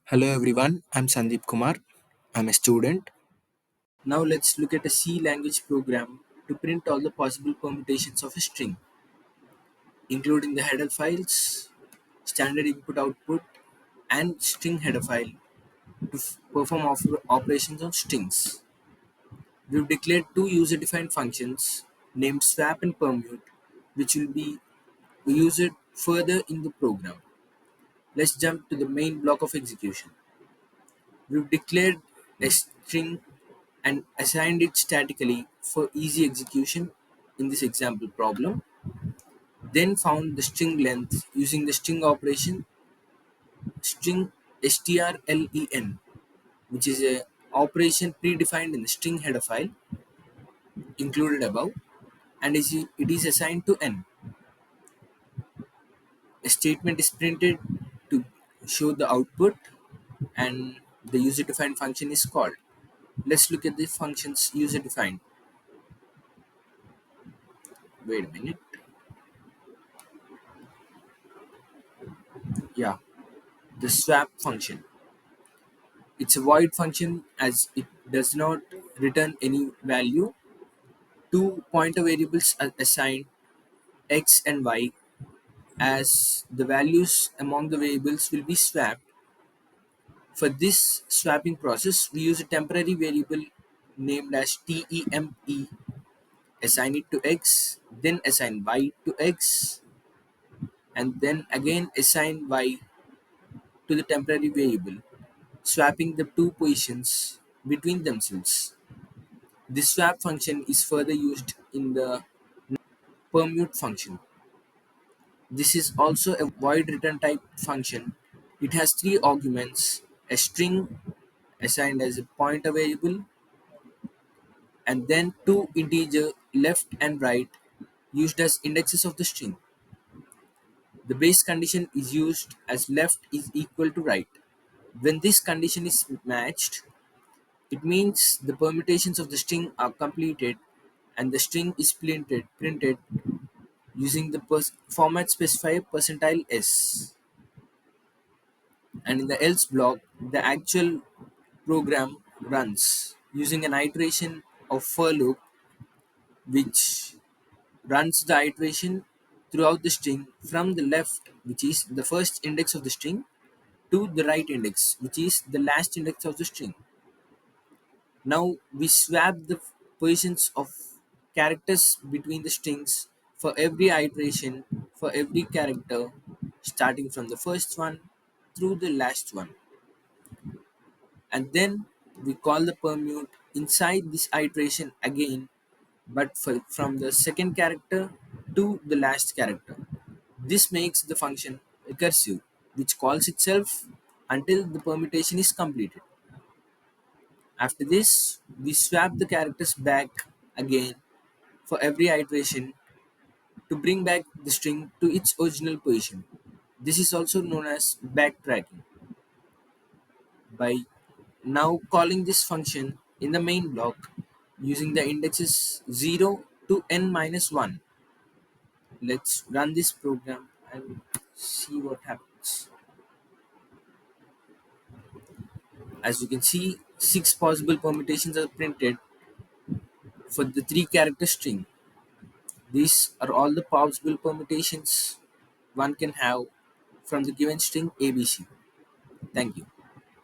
Hello everyone, I'm Sandeep Kumar. I'm a student. Now let's look at a C language program to print all the possible permutations of a string, including the header files, standard input output, and string header file to perform operations on strings. We've declared two user-defined functions named swap and permute, which will be used further in the program. Let's jump to the main block of execution. We've declared a string and assigned it statically for easy execution in this example problem. Then found the string length using the string operation string strlen, which is a operation predefined in the string header file included above, and it is assigned to n. A statement is printed to show the output, and the user defined function is called. Let's look at the functions user defined. Wait a minute. Yeah, the swap function. It's a void function as it does not return any value. Two pointer variables are assigned x and y as the values among the variables will be swapped. For this swapping process, we use a temporary variable named as TEME, assign it to x, then assign y to x, and then again assign y to the temporary variable, swapping the two positions between themselves. This swap function is further used in the permute function. This is also a void return type function. It has three arguments: a string assigned as a pointer variable, and then two integer left and right used as indexes of the string. The base condition is used as left is equal to right. When this condition is matched, it means the permutations of the string are completed and the string is printed using the format specifier percentile %s. And in the else block, the actual program runs using an iteration of for loop which runs the iteration throughout the string from the left, which is the first index of the string, to the right index, which is the last index of the string. Now we swap the positions of characters between the strings for every iteration for every character, starting from the first one through the last one. And then we call the permute inside this iteration again, but from the second character to the last character. This makes the function recursive, which calls itself until the permutation is completed. After this, we swap the characters back again for every iteration to bring back the string to its original position. This is also known as backtracking. By now calling this function in the main block using the indexes 0 to n minus 1. Let's run this program and see what happens. As you can see, 6 possible permutations are printed for the 3-character string. These are all the possible permutations one can have from the given string ABC. Thank you.